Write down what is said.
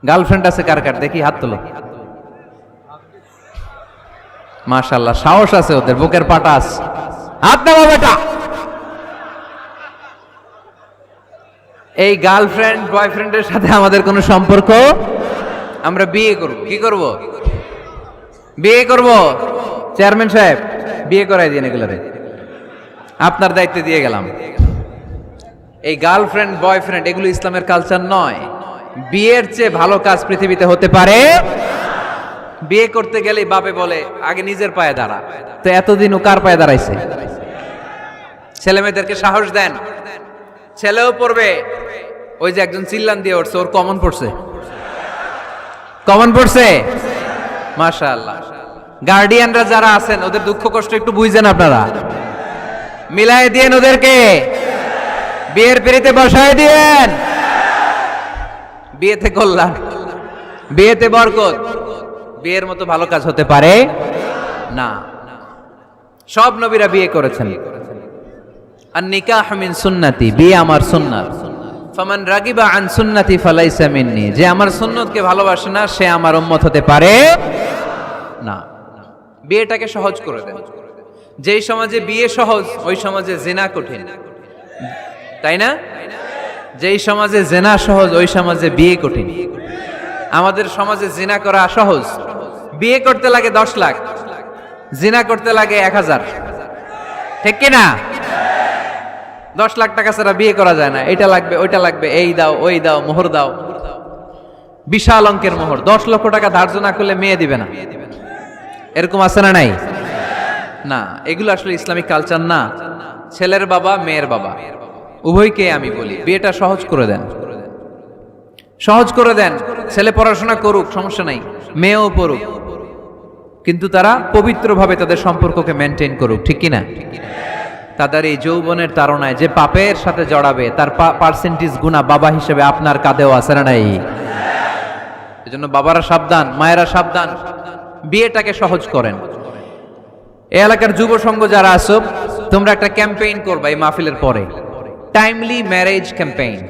Girlfriend আছে কার কার দেখি হাত তোলো। মাশাআল্লাহ, সাহস আছে ওদের, বুকের পাটা আছে। হাত নামা বেটা। এই গার্লফ্রেন্ড বয়ফ্রেন্ডের সাথে আমাদের কোনো সম্পর্ক, আমরা বিয়ে করব। কি করব? বিয়ে করব। চেয়ারম্যান সাহেব বিয়ে করাই দিন এগুলোরে, আপনার দায়িত্বে দিয়ে গেলাম। এই গার্লফ্রেন্ড বয়ফ্রেন্ড এগুলো ইসলামের কালচার নয়। বিয়ের চেয়ে ভালো কাজ পৃথিবীতে হতে পারে। বিয়ে করতে গেলে বাপে বলে আগে নিজের পায়ে দাঁড়া। তো এতদিন ও কার পায়ে দাঁড়াইছে? ছেলে মেয়েদেরকে সাহস দেন, ছেলেও পড়বে। ওই যে একজন চিল্লান দিয়ে উঠছে, ওর কমন পড়ছে। কমন পড়ছে, মাশাআল্লাহ। গার্ডিয়ানরা যারা আছেন ওদের দুঃখ কষ্ট একটু বুঝেন আপনারা, মিলাই দিয়েন ওদেরকে, বিয়ের পিড়িতে বসায় দিয়েন। বিয়েতে কল্যাণ, বিয়েতে বরকত। বিয়ের মতো ভালো কাজ হতে পারে না। সব নবীরা বিয়ে করেছেন। আর নিকাহ মিন সুন্নতি, বিয়ে আমার সুন্নাত। ফামান রাগিবা আন সুন্নতি ফালাইসা মিন্নি, যে আমার সুন্নতকে ভালোবাসে না সে আমার উম্মত হতে পারে না। বিয়েটাকে সহজ করে দেন। যেই সমাজে বিয়ে সহজ ওই সমাজে জিনা কঠিন, তাই না? যেই সমাজে জিনা সহজ ওই সমাজে বিয়ে কঠিন। আমাদের সমাজে জিনা করা সহজ, বিয়ে করতে লাগে 10 লাখ, জিনা করতে লাগে 1000। ঠিক কি না? 10 লাখ টাকা ছাড়া বিয়ে করা যায় না। এটা লাগবে, ওইটা লাগবে, এই দাও, ওই দাও, মোহর দাও, বিশাল অঙ্কের মোহর। 10 লক্ষ টাকা ধার্য না করলে মেয়ে দিবে না। এরকম আছে না নাই? না, এগুলো আসলে ইসলামিক কালচার না। ছেলের বাবা মেয়ের বাবা উভয়কে আমি বলি বিয়েটা সহজ করে দেন, সহজ করে দেন। ছেলে পড়াশোনা করুক, সমস্যা নাই, মেয়েও পড়ুক, কিন্তু তারা পবিত্রভাবে তাদের সম্পর্ককে মেনটেন করুক। ঠিক কিনা? তাদের এই যৌবনের তাড়নায় যে পাপের সাথে জড়াবে তার পার্সেন্টেজ গুণা বাবা হিসেবে আপনার কাঁধেও আছে না নাই? এজন্য বাবারা সাবধান, মায়েরা সাবধান, বিয়েটাকে সহজ করেন। এই এলাকার যুব সংঘ যারা আছো, তোমরা একটা ক্যাম্পেইন করবা এই মাহফিলের পরে, টাইমলি ম্যারেজ ক্যাম্পেইন।